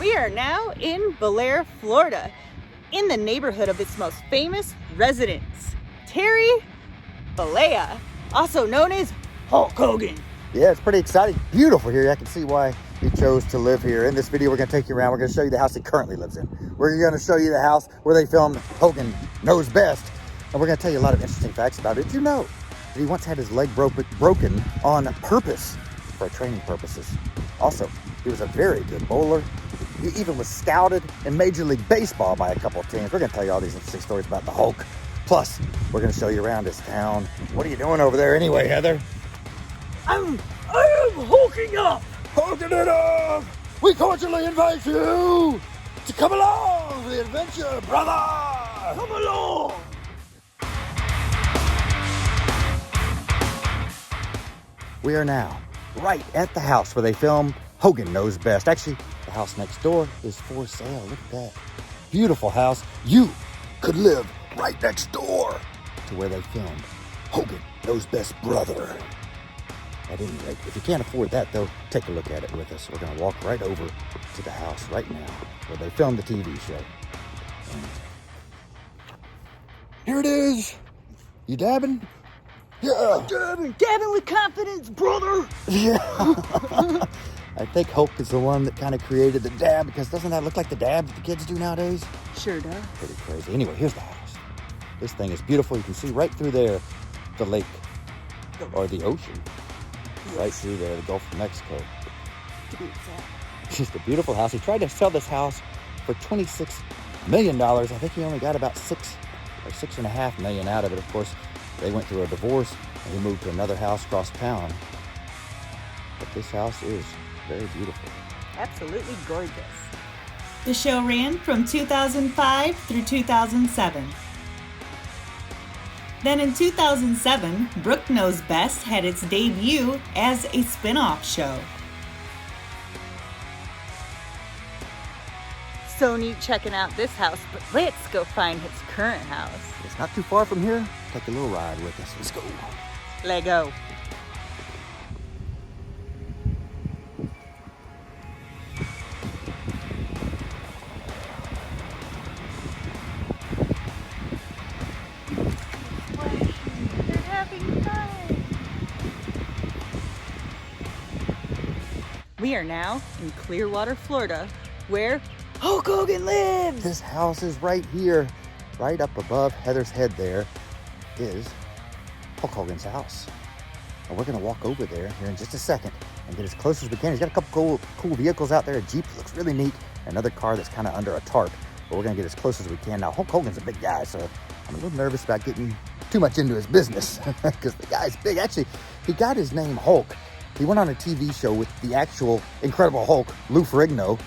We are now in Bel Air, Florida, in the neighborhood of its most famous residents, Terry Bollea, also known as Hulk Hogan. Yeah, it's pretty exciting. Beautiful here. I can see why he chose to live here. In this video, we're going to take you around. We're going to show you the house he currently lives in. We're going to show you the house where they filmed Hogan Knows Best. And we're going to tell you a lot of interesting facts about it. Did you know that he once had his leg broken on purpose for training purposes? Also, he was a very good bowler. He even was scouted in Major League Baseball by a couple of teams. We're going to tell you all these interesting stories about the Hulk. Plus, we're going to show you around his town. What are you doing over there anyway, Heather? I am hulking up. Hulking it up! We cordially invite you to come along for the adventure, brother! Come along. We are now right at the house where they film Hogan Knows Best. Actually, the house next door is for sale. Look at that. Beautiful house. You could live right next door to where they filmed Hogan Knows Best, brother. At any rate, if you can't afford that, though, take a look at it with us. We're going to walk right over to the house right now where they filmed the TV show. And here it is. You dabbing? Yeah. Dabbing with confidence, brother. Yeah. I think Hulk is the one that kind of created the dab, because doesn't that look like the dab that the kids do nowadays? Sure does. Pretty crazy. Anyway, here's the house. This thing is beautiful. You can see right through there the lake or the ocean. Right through there, the Gulf of Mexico. Just a beautiful house. He tried to sell this house for $26 million. I think he only got about $6.5 million out of it. Of course, they went through a divorce and he moved to another house across town. But this house is very beautiful. Absolutely gorgeous. The show ran from 2005 through 2007. Then in 2007, Brooke Knows Best had its debut as a spin-off show. So neat checking out this house, but let's go find his current house. It's not too far from here. Take a little ride with us. Let's go. Let go. We are now in Clearwater, Florida, where Hulk Hogan lives. This house is right here, right up above Heather's head there is Hulk Hogan's house. And we're going to walk over there here in just a second and get as close as we can. He's got a couple cool vehicles out there. A Jeep looks really neat. Another car that's kind of under a tarp. But we're going to get as close as we can. Now, Hulk Hogan's a big guy, so I'm a little nervous about getting too much into his business because the guy's big. Actually, he got his name Hulk. He went on a TV show with the actual Incredible Hulk, Lou Ferrigno,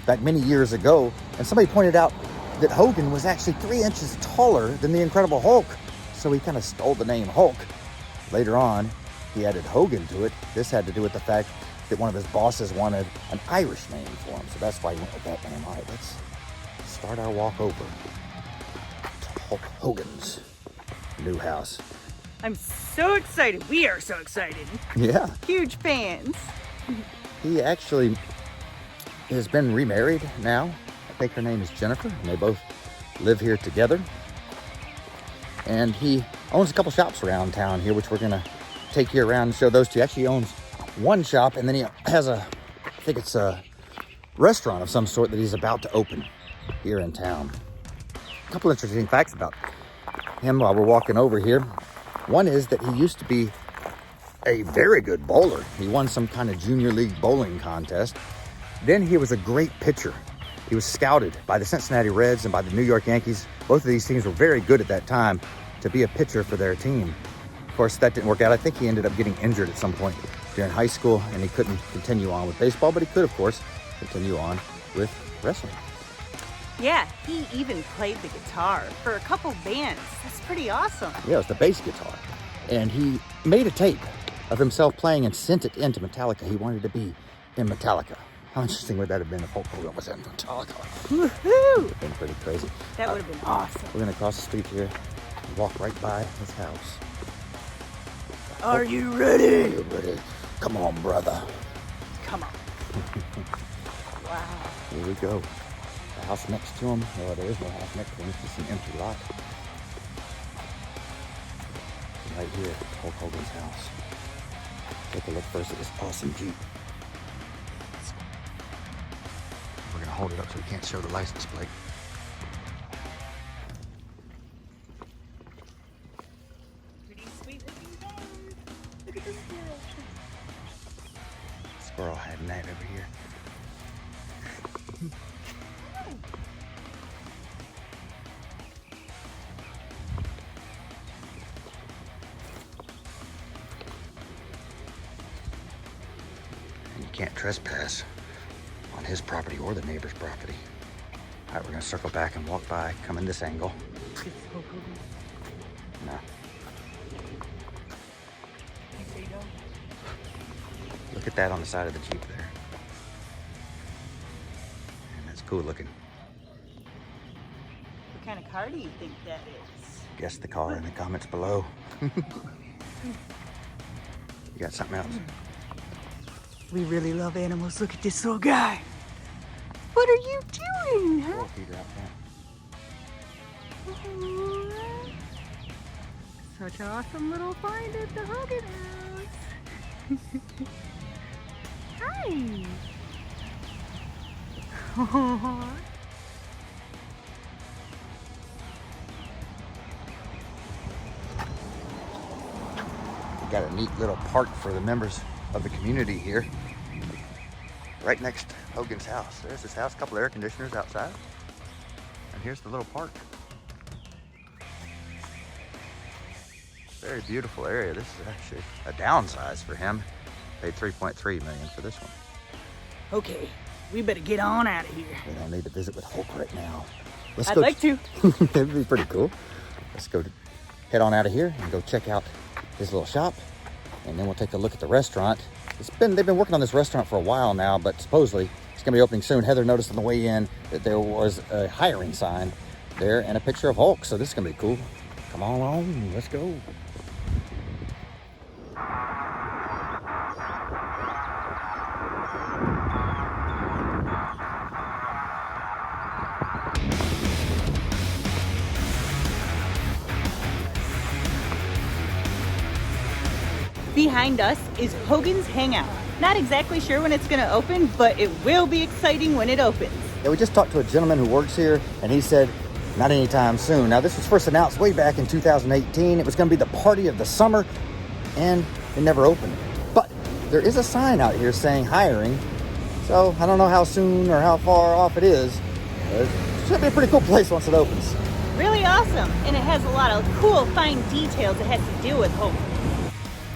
back many years ago. And somebody pointed out that Hogan was actually 3 inches taller than the Incredible Hulk. So he kind of stole the name Hulk. Later on, he added Hogan to it. This had to do with the fact that one of his bosses wanted an Irish name for him. So that's why he went with that name. All right, let's start our walk over to Hulk Hogan's new house. I'm so excited. We are so excited. Yeah. Huge fans. He actually has been remarried now. I think her name is Jennifer, and they both live here together. And he owns a couple shops around town here, which we're going to take you around and show those two. Actually, he owns one shop, and then he has I think it's a restaurant of some sort that he's about to open here in town. A couple interesting facts about him while we're walking over here. One is that he used to be a very good bowler. He won some kind of junior league bowling contest. Then he was a great pitcher. He was scouted by the Cincinnati Reds and by the New York Yankees. Both of these teams were very good at that time to be a pitcher for their team. Of course, that didn't work out. I think he ended up getting injured at some point during high school and he couldn't continue on with baseball, but he could, of course, continue on with wrestling. Yeah, he even played the guitar for a couple bands. That's pretty awesome. Yeah, it was the bass guitar. And he made a tape of himself playing and sent it into Metallica. He wanted to be in Metallica. How interesting would that have been if Hulk Hogan was in Metallica? Woohoo! Would have been pretty crazy. That would have been awesome. We're going to cross the street here and walk right by his house. Are you ready? Are you ready? Come on, brother. Come on. Wow. Here we go. The house next to him. Well, there is no house next to him. It's just an empty lot. Right here, Hulk Hogan's house. Take a look first at this awesome Jeep. We're gonna hold it up so we can't show the license plate. Pretty sweet looking car. Look at this squirrel. Squirrel hiding out over here. You can't trespass on his property or the neighbor's property. All right, we're gonna circle back and walk by, come in this angle. No. Look at that on the side of the Jeep there. And that's cool looking. What kind of car do you think that is? Guess the car in the comments below. You got something else? We really love animals. Look at this little guy. What are you doing, huh? Squirrel feeder out there. Such an awesome little find at the Hogan house. Hi. We got a neat little park for the members of the community here. Right next to Hogan's house. There's his house, a couple air conditioners outside. And here's the little park. Very beautiful area. This is actually a downsize for him. Paid $3.3 million for this one. Okay, we better get on out of here. We don't need to visit with Hulk right now. Let's I'd go. like to. That'd be pretty cool. Let's go head on out of here and go check out his little shop. And then we'll take a look at the restaurant. They've been working on this restaurant for a while now, but supposedly it's gonna be opening soon. Heather noticed on the way in that there was a hiring sign there and a picture of Hulk. So this is gonna be cool. Come on along, let's go. Behind us is Hogan's Hangout. Not exactly sure when it's gonna open, but it will be exciting when it opens. Yeah, we just talked to a gentleman who works here, and he said not anytime soon. Now, this was first announced way back in 2018. It was going to be the party of the summer, and it never opened. But there is a sign out here saying hiring, so I don't know how soon or how far off it is. But it should be a pretty cool place once it opens. Really awesome, and it has a lot of cool, fine details it has to do with Hulk.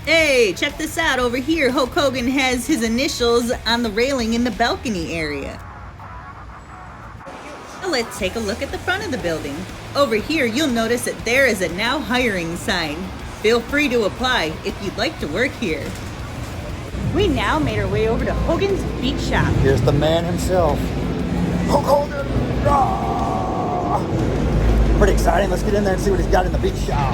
Hey, check this out. Over here, Hulk Hogan has his initials on the railing in the balcony area. Now let's take a look at the front of the building. Over here, you'll notice that there is a now hiring sign. Feel free to apply if you'd like to work here. We now made our way over to Hogan's Beach Shop. Here's the man himself, Hulk Hogan. Ah! Pretty exciting. Let's get in there and see what he's got in the beach shop.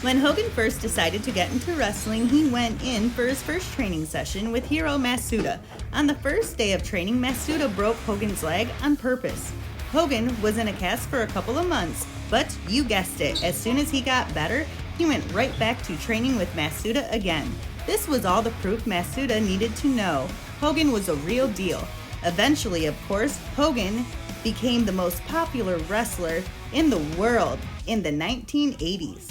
When Hogan first decided to get into wrestling, he went in for his first training session with Hiro Masuda. On the first day of training, Masuda broke Hogan's leg on purpose. Hogan was in a cast for a couple of months, but you guessed it, as soon as he got better, he went right back to training with Masuda again. This was all the proof Masuda needed to know. Hogan was a real deal. Eventually, of course, Hogan became the most popular wrestler in the world in the 1980s.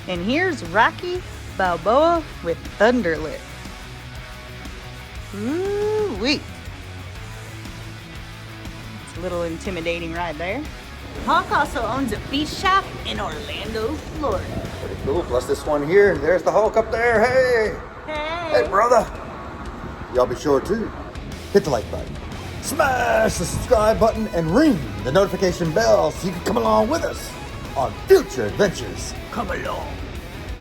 And here's Rocky Balboa with Thunderlip. Ooh-wee. It's a little intimidating right there. Hulk also owns a beach shop in Orlando, Florida. Pretty cool. Plus this one here. There's the Hulk up there. Hey! Hey, brother! Y'all be sure to hit the like button, smash the subscribe button, and ring the notification bell so you can come along with us on future adventures. Come along.